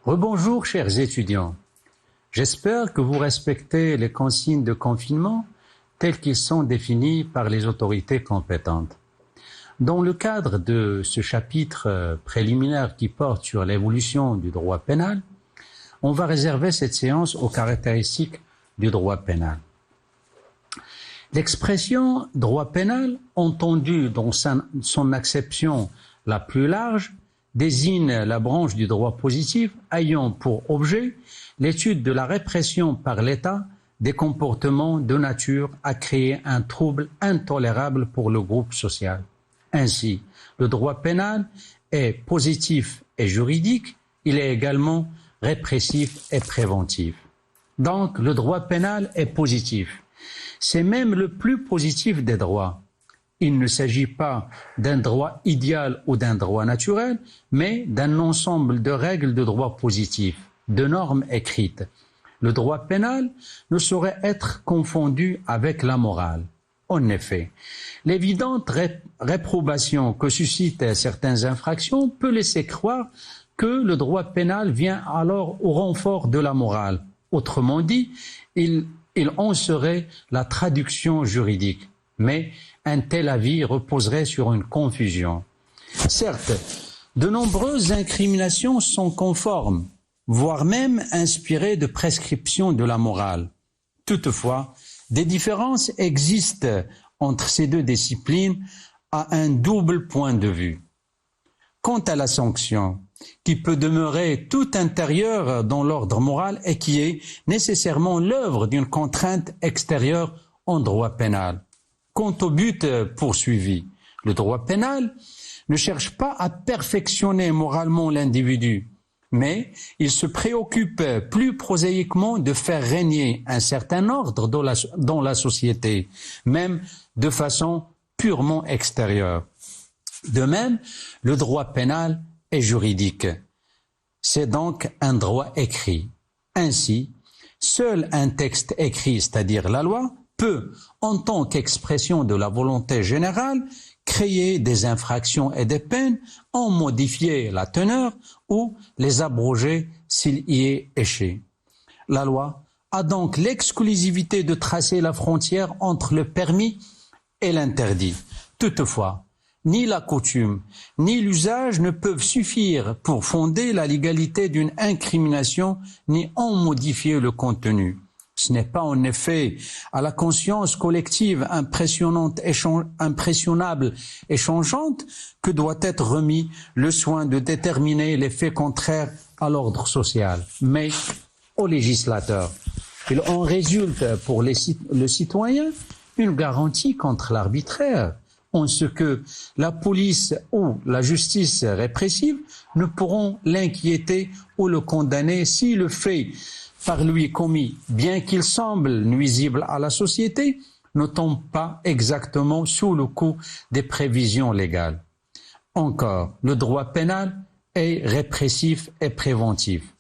Rebonjour chers étudiants, j'espère que vous respectez les consignes de confinement telles qu'ils sont définies par les autorités compétentes. Dans le cadre de ce chapitre préliminaire qui porte sur l'évolution du droit pénal, on va réserver cette séance aux caractéristiques du droit pénal. L'expression droit pénal, entendue dans son acception la plus large, désigne la branche du droit positif ayant pour objet l'étude de la répression par l'État des comportements de nature à créer un trouble intolérable pour le groupe social. Ainsi, le droit pénal est positif et juridique, il est également répressif et préventif. Donc, le droit pénal est positif. C'est même le plus positif des droits. Il ne s'agit pas d'un droit idéal ou d'un droit naturel, mais d'un ensemble de règles de droit positif, de normes écrites. Le droit pénal ne saurait être confondu avec la morale. En effet, l'évidente réprobation que suscitent certaines infractions peut laisser croire que le droit pénal vient alors au renfort de la morale. Autrement dit, il en serait la traduction juridique. Mais un tel avis reposerait sur une confusion. Certes, de nombreuses incriminations sont conformes, voire même inspirées de prescriptions de la morale. Toutefois, des différences existent entre ces deux disciplines à un double point de vue. Quant à la sanction, qui peut demeurer tout intérieure dans l'ordre moral et qui est nécessairement l'œuvre d'une contrainte extérieure en droit pénal. Quant au but poursuivi, le droit pénal ne cherche pas à perfectionner moralement l'individu, mais il se préoccupe plus prosaïquement de faire régner un certain ordre dans la société, même de façon purement extérieure. De même, le droit pénal est juridique. C'est donc un droit écrit. Ainsi, seul un texte écrit, c'est-à-dire la loi, peut, en tant qu'expression de la volonté générale, créer des infractions et des peines, en modifier la teneur ou les abroger s'il y est éché. La loi a donc l'exclusivité de tracer la frontière entre le permis et l'interdit. Toutefois, ni la coutume, ni l'usage ne peuvent suffire pour fonder la légalité d'une incrimination, ni en modifier le contenu. Ce n'est pas en effet à la conscience collective impressionnable et changeante que doit être remis le soin de déterminer les faits contraires à l'ordre social, mais au législateur. Il en résulte pour le citoyen une garantie contre l'arbitraire, en ce que la police ou la justice répressive ne pourront l'inquiéter ou le condamner si le fait par lui commis, bien qu'il semble nuisible à la société, ne tombe pas exactement sous le coup des prévisions légales. Encore, le droit pénal est répressif et préventif.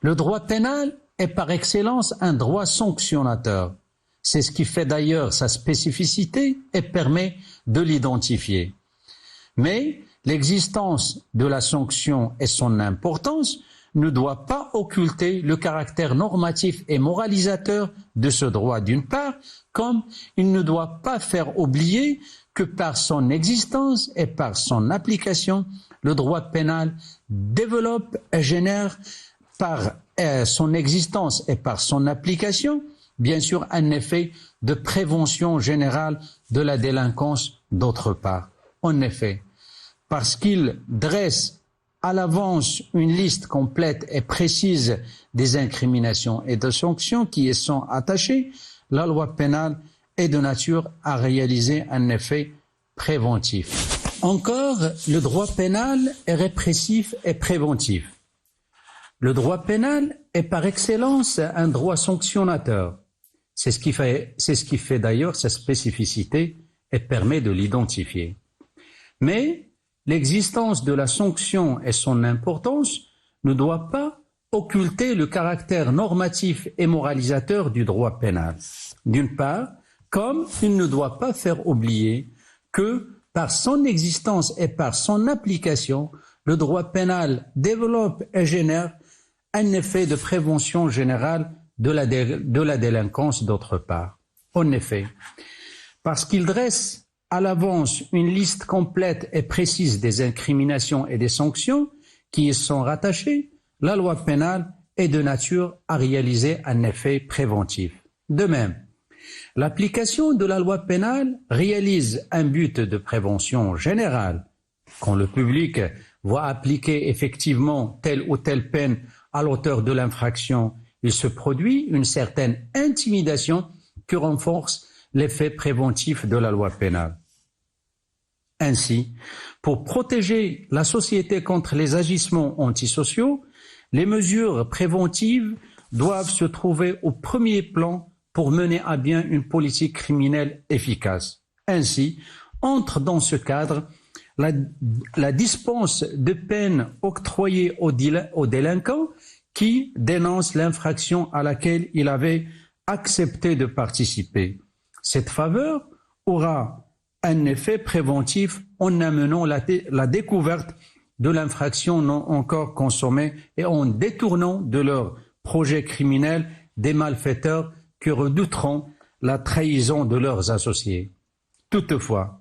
Le droit pénal est par excellence un droit sanctionnateur. C'est ce qui fait d'ailleurs sa spécificité et permet de l'identifier. Mais l'existence de la sanction et son importance ne doit pas occulter le caractère normatif et moralisateur de ce droit d'une part, comme il ne doit pas faire oublier que par son existence et par son application, le droit pénal développe et génère par son existence et par son application, bien sûr, un effet de prévention générale de la délinquance d'autre part. En effet, parce qu'il dresse à l'avance une liste complète et précise des incriminations et de sanctions qui y sont attachées, la loi pénale est de nature à réaliser un effet préventif. Encore, le droit pénal est répressif et préventif. Le droit pénal est par excellence un droit sanctionnateur. C'est ce qui fait d'ailleurs sa spécificité et permet de l'identifier. Mais l'existence de la sanction et son importance ne doit pas occulter le caractère normatif et moralisateur du droit pénal. D'une part, comme il ne doit pas faire oublier que par son existence et par son application, le droit pénal développe et génère un effet de prévention générale de la délinquance d'autre part. En effet, parce qu'il dresse à l'avance une liste complète et précise des incriminations et des sanctions qui y sont rattachées, la loi pénale est de nature à réaliser un effet préventif. De même, l'application de la loi pénale réalise un but de prévention générale. Quand le public voit appliquer effectivement telle ou telle peine à l'auteur de l'infraction, il se produit une certaine intimidation qui renforce l'effet préventif de la loi pénale. Ainsi, pour protéger la société contre les agissements antisociaux, les mesures préventives doivent se trouver au premier plan pour mener à bien une politique criminelle efficace. Ainsi, entre dans ce cadre la dispense de peines octroyée aux délinquants qui dénoncent l'infraction à laquelle il avait accepté de participer. Cette faveur aura un effet préventif en amenant la découverte de l'infraction non encore consommée et en détournant de leur projet criminel des malfaiteurs qui redouteront la trahison de leurs associés. Toutefois,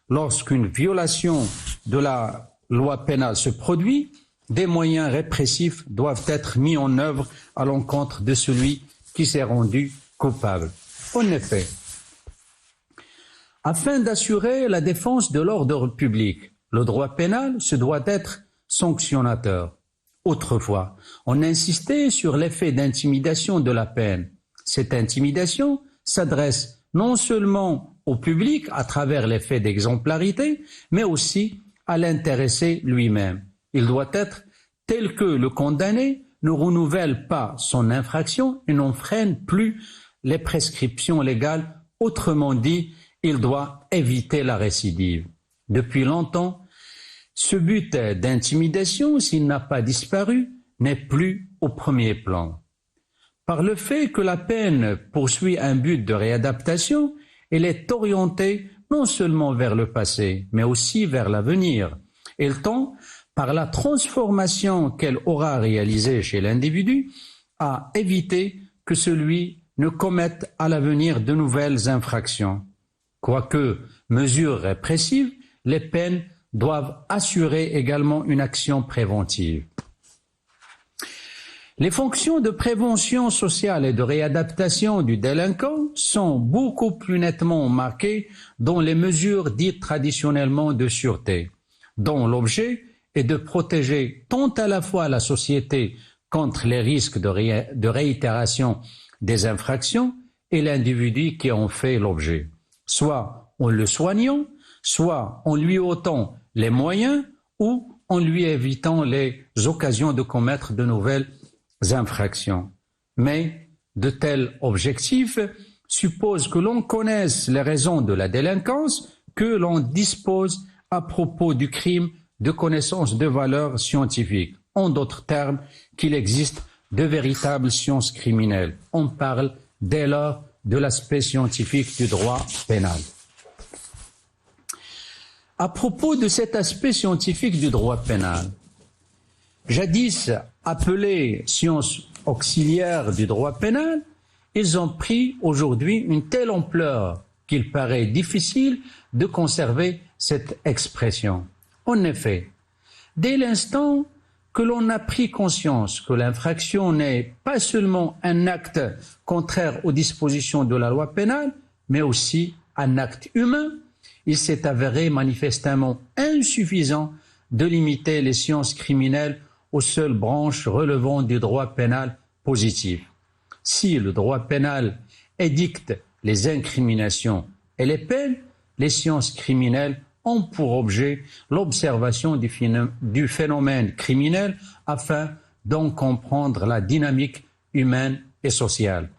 lorsqu'une violation de la loi pénale se produit, des moyens répressifs doivent être mis en œuvre à l'encontre de celui qui s'est rendu coupable. En effet, afin d'assurer la défense de l'ordre public, le droit pénal se doit être sanctionnateur. Autrefois, on insistait sur l'effet d'intimidation de la peine. Cette intimidation s'adresse non seulement au public à travers l'effet d'exemplarité, mais aussi à l'intéressé lui-même. Il doit être tel que le condamné ne renouvelle pas son infraction et n'enfreine plus les prescriptions légales. Autrement dit, il doit éviter la récidive. Depuis longtemps, ce but d'intimidation, s'il n'a pas disparu, n'est plus au premier plan. Par le fait que la peine poursuit un but de réadaptation, elle est orientée non seulement vers le passé, mais aussi vers l'avenir. Elle tend, par la transformation qu'elle aura réalisée chez l'individu, à éviter que celui ne commette à l'avenir de nouvelles infractions. Quoique mesures répressives, les peines doivent assurer également une action préventive. Les fonctions de prévention sociale et de réadaptation du délinquant sont beaucoup plus nettement marquées dans les mesures dites traditionnellement de sûreté, dont l'objet est de protéger tant à la fois la société contre les risques de réitération des infractions et l'individu qui en fait l'objet, soit en le soignant, soit en lui ôtant les moyens ou en lui évitant les occasions de commettre de nouvelles infractions. Mais de tels objectifs supposent que l'on connaisse les raisons de la délinquance, que l'on dispose à propos du crime de connaissances de valeur scientifique. En d'autres termes, qu'il existe de véritables sciences criminelles. On parle dès lors de l'aspect scientifique du droit pénal. À propos de cet aspect scientifique du droit pénal, jadis appelés sciences auxiliaires du droit pénal, ils ont pris aujourd'hui une telle ampleur qu'il paraît difficile de conserver cette expression. En effet, dès l'instant que l'on a pris conscience que l'infraction n'est pas seulement un acte contraire aux dispositions de la loi pénale, mais aussi un acte humain, il s'est avéré manifestement insuffisant de limiter les sciences criminelles aux seules branches relevant du droit pénal positif. Si le droit pénal édicte les incriminations et les peines, les sciences criminelles ont pour objet l'observation du phénomène criminel afin d'en comprendre la dynamique humaine et sociale.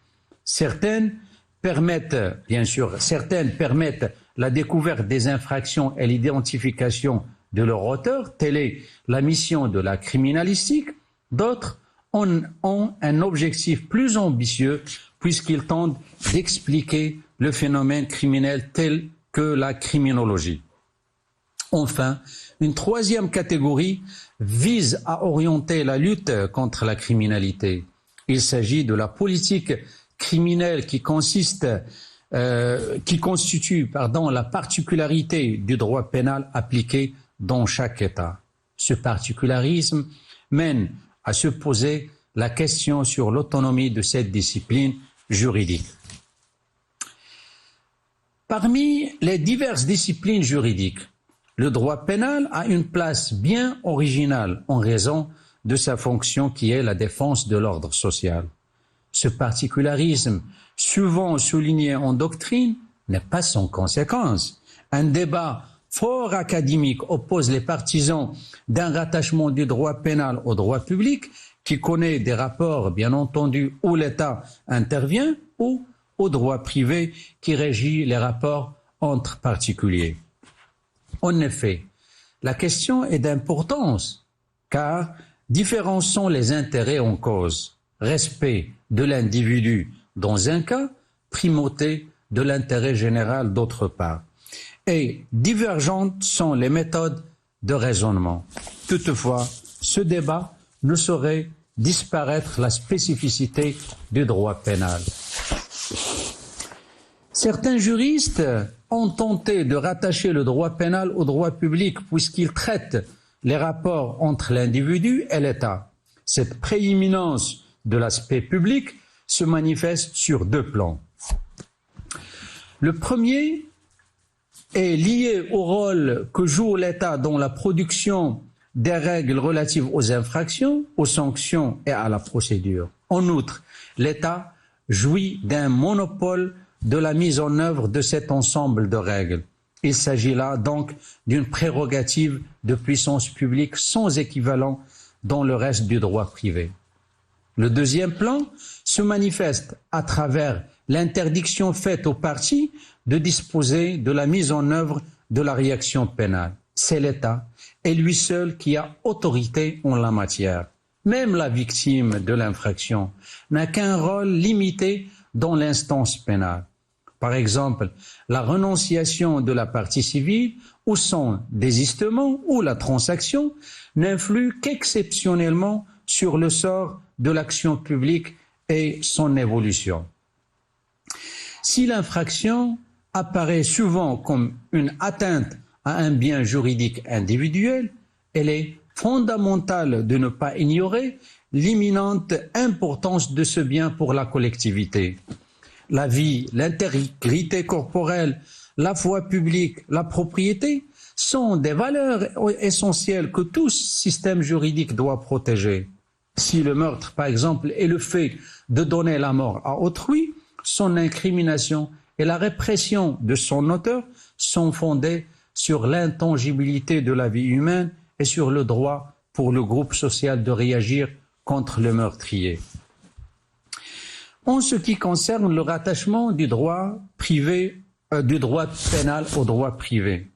Certaines permettent la découverte des infractions et l'identification de leur auteur, telle est la mission de la criminalistique. D'autres ont un objectif plus ambitieux puisqu'ils tentent d'expliquer le phénomène criminel tel que la criminologie. Enfin, une troisième catégorie vise à orienter la lutte contre la criminalité. Il s'agit de la politique criminelle qui constitue la particularité du droit pénal appliqué dans chaque État. Ce particularisme mène à se poser la question sur l'autonomie de cette discipline juridique. Parmi les diverses disciplines juridiques, le droit pénal a une place bien originale en raison de sa fonction qui est la défense de l'ordre social. Ce particularisme, souvent souligné en doctrine, n'est pas sans conséquence. Un débat fort académique oppose les partisans d'un rattachement du droit pénal au droit public, qui connaît des rapports, bien entendu, où l'État intervient, ou au droit privé qui régit les rapports entre particuliers. En effet, la question est d'importance, car différents sont les intérêts en cause. Respect de l'individu dans un cas, primauté de l'intérêt général d'autre part. Et divergentes sont les méthodes de raisonnement. Toutefois, ce débat ne saurait disparaître la spécificité du droit pénal. Certains juristes ont tenté de rattacher le droit pénal au droit public puisqu'il traite les rapports entre l'individu et l'État. Cette prééminence de l'aspect public se manifeste sur deux plans. Le premier est lié au rôle que joue l'État dans la production des règles relatives aux infractions, aux sanctions et à la procédure. En outre, l'État jouit d'un monopole de la mise en œuvre de cet ensemble de règles. Il s'agit là donc d'une prérogative de puissance publique sans équivalent dans le reste du droit privé. Le deuxième plan se manifeste à travers l'interdiction faite aux parties de disposer de la mise en œuvre de la réaction pénale. C'est l'État et lui seul qui a autorité en la matière. Même la victime de l'infraction n'a qu'un rôle limité dans l'instance pénale. Par exemple, la renonciation de la partie civile ou son désistement ou la transaction n'influe qu'exceptionnellement sur le sort de l'action publique et son évolution. Si l'infraction apparaît souvent comme une atteinte à un bien juridique individuel, elle est fondamental de ne pas ignorer l'imminente importance de ce bien pour la collectivité. La vie, l'intégrité corporelle, la foi publique, la propriété sont des valeurs essentielles que tout système juridique doit protéger. Si le meurtre, par exemple, est le fait de donner la mort à autrui, son incrimination et la répression de son auteur sont fondées sur l'intangibilité de la vie humaine et sur le droit pour le groupe social de réagir contre le meurtrier. En ce qui concerne le rattachement du droit privé, du droit pénal au droit privé,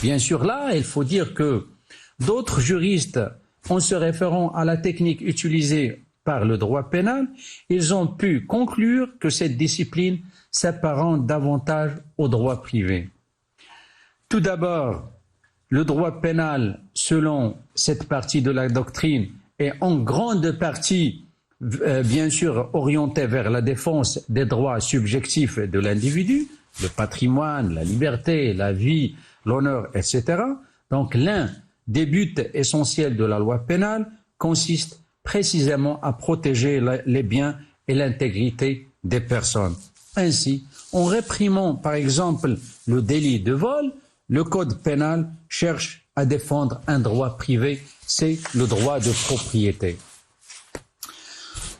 bien sûr là, il faut dire que d'autres juristes, en se référant à la technique utilisée par le droit pénal, ils ont pu conclure que cette discipline s'apparente davantage au droit privé. Tout d'abord, le droit pénal, selon cette partie de la doctrine, est en grande partie, bien sûr, orienté vers la défense des droits subjectifs de l'individu, le patrimoine, la liberté, la vie, l'honneur, etc. Donc l'un des buts essentiels de la loi pénale consiste précisément à protéger les biens et l'intégrité des personnes. Ainsi, en réprimant par exemple le délit de vol, le code pénal cherche à défendre un droit privé, c'est le droit de propriété.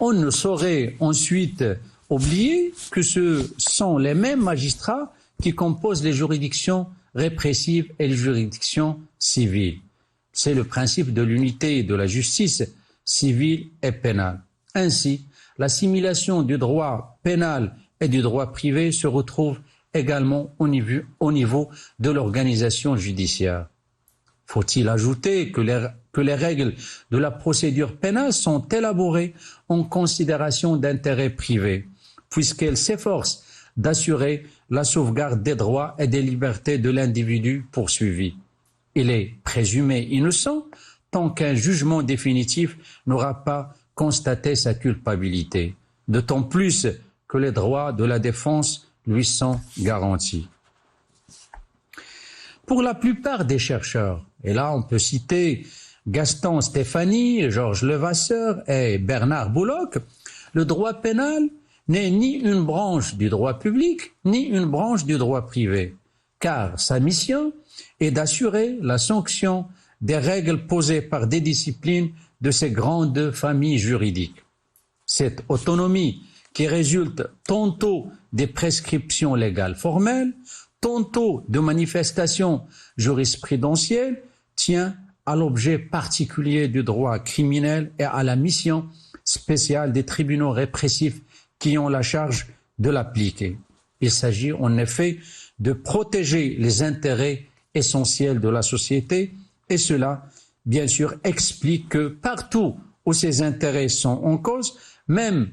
On ne saurait ensuite oublier que ce sont les mêmes magistrats qui composent les juridictions répressives et les juridictions civiles. C'est le principe de l'unité de la justice civile et pénale. Ainsi, l'assimilation du droit pénal et du droit privé se retrouve également au niveau de l'organisation judiciaire. Faut-il ajouter que les règles de la procédure pénale sont élaborées en considération d'intérêts privés, puisqu'elles s'efforcent d'assurer la sauvegarde des droits et des libertés de l'individu poursuivi. Il est présumé innocent tant qu'un jugement définitif n'aura pas constaté sa culpabilité, d'autant plus que les droits de la défense lui sont garantis. Pour la plupart des chercheurs, et là on peut citer Gaston Stéphanie, Georges Levasseur et Bernard Bullock, le droit pénal n'est ni une branche du droit public, ni une branche du droit privé, car sa mission est d'assurer la sanction des règles posées par des disciplines de ces grandes familles juridiques. Cette autonomie qui résulte tantôt des prescriptions légales formelles, tantôt de manifestations jurisprudentielles, tient à l'objet particulier du droit criminel et à la mission spéciale des tribunaux répressifs qui ont la charge de l'appliquer. Il s'agit en effet de protéger les intérêts essentiels de la société et cela, bien sûr, explique que partout où ces intérêts sont en cause, même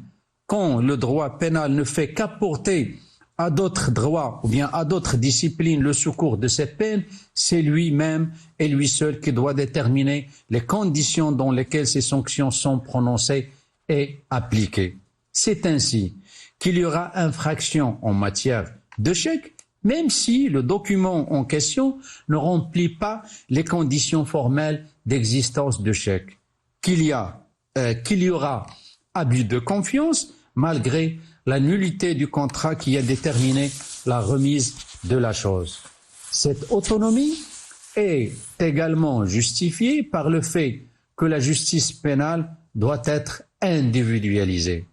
quand le droit pénal ne fait qu'apporter à d'autres droits ou bien à d'autres disciplines le secours de ces peines, c'est lui-même et lui seul qui doit déterminer les conditions dans lesquelles ces sanctions sont prononcées et appliquées. C'est ainsi qu'il y aura infraction en matière de chèque, même si le document en question ne remplit pas les conditions formelles d'existence de chèque, qu'il y aura abus de confiance malgré la nullité du contrat qui a déterminé la remise de la chose. Cette autonomie est également justifiée par le fait que la justice pénale doit être individualisée.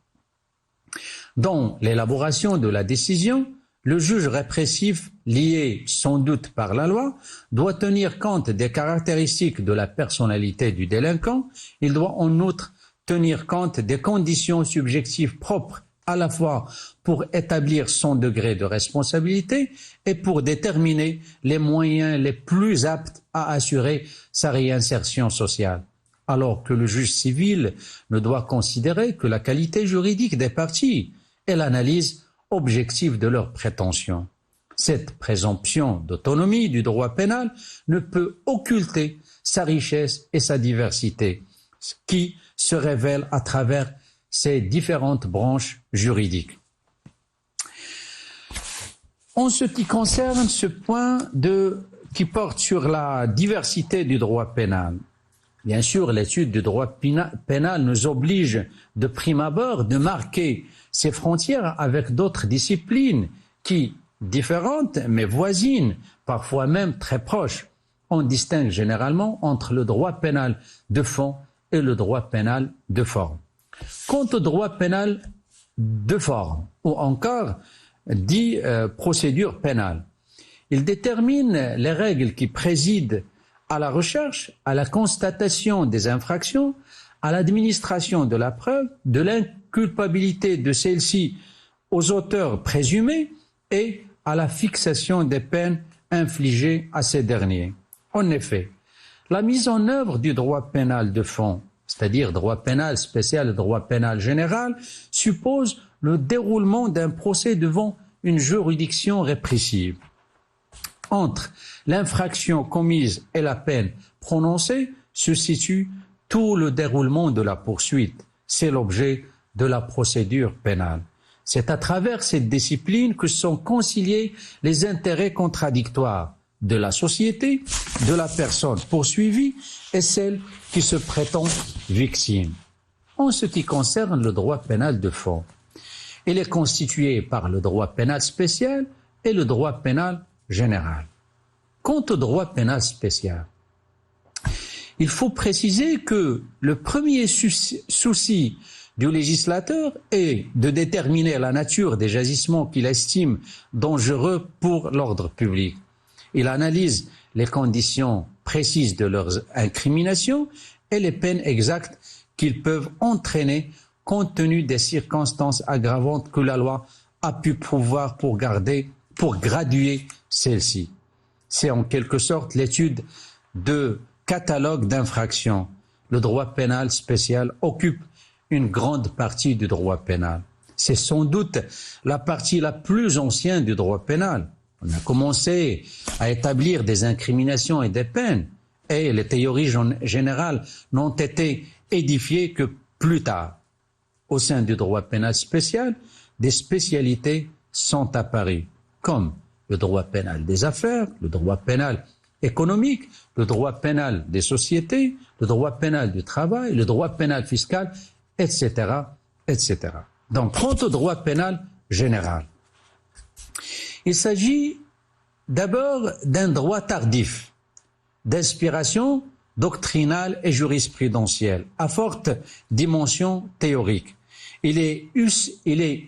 Dans l'élaboration de la décision, le juge répressif, lié sans doute par la loi, doit tenir compte des caractéristiques de la personnalité du délinquant. Il doit en outre tenir compte des conditions subjectives propres à la fois pour établir son degré de responsabilité et pour déterminer les moyens les plus aptes à assurer sa réinsertion sociale. Alors que le juge civil ne doit considérer que la qualité juridique des parties et l'analyse objective de leurs prétentions. Cette présomption d'autonomie du droit pénal ne peut occulter sa richesse et sa diversité, ce qui se révèle à travers ces différentes branches juridiques. En ce qui concerne ce point qui porte sur la diversité du droit pénal, bien sûr, l'étude du droit pénal nous oblige de prime abord de marquer ses frontières avec d'autres disciplines qui, différentes mais voisines, parfois même très proches, on distingue généralement entre le droit pénal de fond et le droit pénal de forme. Quant au droit pénal de forme, ou encore dit procédure pénale, il détermine les règles qui président à la recherche, à la constatation des infractions, à l'administration de la preuve, de l'inculpabilité de celle-ci aux auteurs présumés et à la fixation des peines infligées à ces derniers. En effet, la mise en œuvre du droit pénal de fond, c'est-à-dire droit pénal spécial et droit pénal général, suppose le déroulement d'un procès devant une juridiction répressive. Entre l'infraction commise et la peine prononcée se situe tout le déroulement de la poursuite. C'est l'objet de la procédure pénale. C'est à travers cette discipline que sont conciliés les intérêts contradictoires de la société, de la personne poursuivie et celle qui se prétend victime. En ce qui concerne le droit pénal de fond, il est constitué par le droit pénal spécial et le droit pénal général. Quant au droit pénal spécial, il faut préciser que le premier souci du législateur est de déterminer la nature des agissements qu'il estime dangereux pour l'ordre public. Il analyse les conditions précises de leurs incriminations et les peines exactes qu'ils peuvent entraîner compte tenu des circonstances aggravantes que la loi a pu prévoir pour graduer celles-ci. C'est en quelque sorte l'étude de catalogue d'infractions. Le droit pénal spécial occupe une grande partie du droit pénal. C'est sans doute la partie la plus ancienne du droit pénal. On a commencé à établir des incriminations et des peines, et les théories générales n'ont été édifiées que plus tard. Au sein du droit pénal spécial, des spécialités sont apparues, comme le droit pénal des affaires, le droit pénal économique, le droit pénal des sociétés, le droit pénal du travail, le droit pénal fiscal, etc., etc. Donc, quant au droit pénal général, il s'agit d'abord d'un droit tardif, d'inspiration doctrinale et jurisprudentielle, à forte dimension théorique. Il est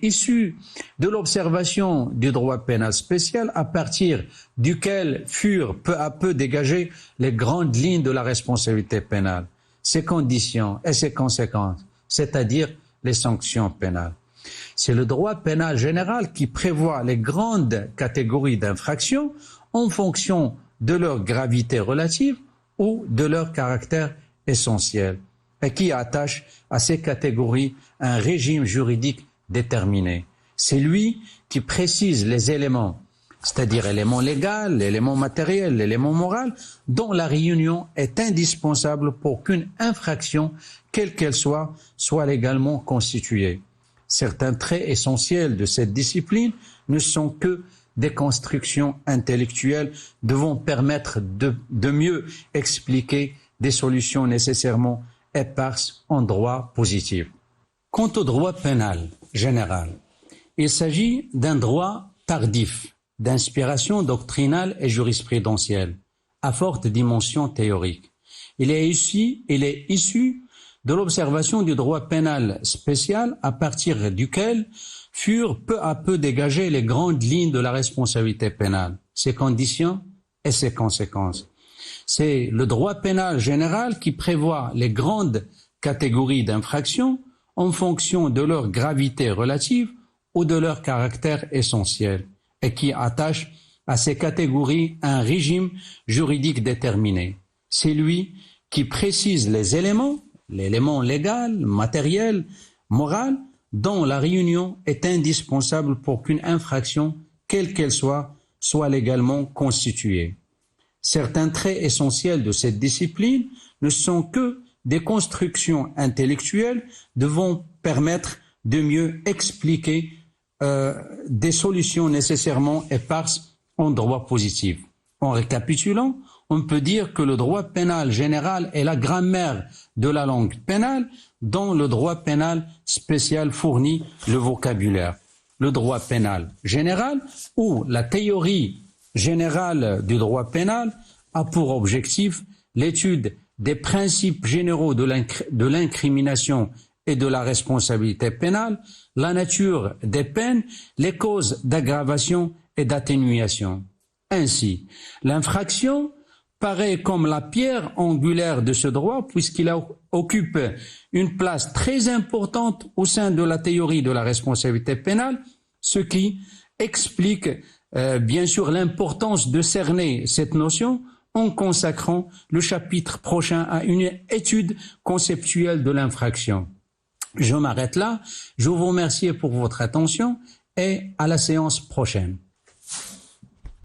issu de l'observation du droit pénal spécial à partir duquel furent peu à peu dégagées les grandes lignes de la responsabilité pénale, ses conditions et ses conséquences, c'est-à-dire les sanctions pénales. C'est le droit pénal général qui prévoit les grandes catégories d'infractions en fonction de leur gravité relative ou de leur caractère essentiel, et qui attache à ces catégories un régime juridique déterminé. C'est lui qui précise les éléments, c'est-à-dire l'élément légal, l'élément matériel, l'élément moral, dont la réunion est indispensable pour qu'une infraction, quelle qu'elle soit légalement constituée. Certains traits essentiels de cette discipline ne sont que des constructions intellectuelles devant permettre de mieux expliquer des solutions nécessairement éparses en droit positif. Quant au droit pénal général, il s'agit d'un droit tardif, d'inspiration doctrinale et jurisprudentielle, à forte dimension théorique. Il est issu de l'observation du droit pénal spécial à partir duquel furent peu à peu dégagées les grandes lignes de la responsabilité pénale, ses conditions et ses conséquences. C'est le droit pénal général qui prévoit les grandes catégories d'infractions en fonction de leur gravité relative ou de leur caractère essentiel et qui attache à ces catégories un régime juridique déterminé. C'est lui qui précise les éléments, l'élément légal, matériel, moral, dont la réunion est indispensable pour qu'une infraction, quelle qu'elle soit légalement constituée. Certains traits essentiels de cette discipline ne sont que des constructions intellectuelles devant permettre de mieux expliquer des solutions nécessairement éparses en droit positif. En récapitulant, on peut dire que le droit pénal général est la grammaire de la langue pénale dont le droit pénal spécial fournit le vocabulaire. Le droit pénal général ou la théorie générale du droit pénal a pour objectif l'étude des principes généraux de l'incrimination et de la responsabilité pénale, la nature des peines, les causes d'aggravation et d'atténuation. Ainsi, l'infraction paraît comme la pierre angulaire de ce droit puisqu'il occupe une place très importante au sein de la théorie de la responsabilité pénale, ce qui explique bien sûr l'importance de cerner cette notion en consacrant le chapitre prochain à une étude conceptuelle de l'infraction. Je m'arrête là, je vous remercie pour votre attention et à la séance prochaine.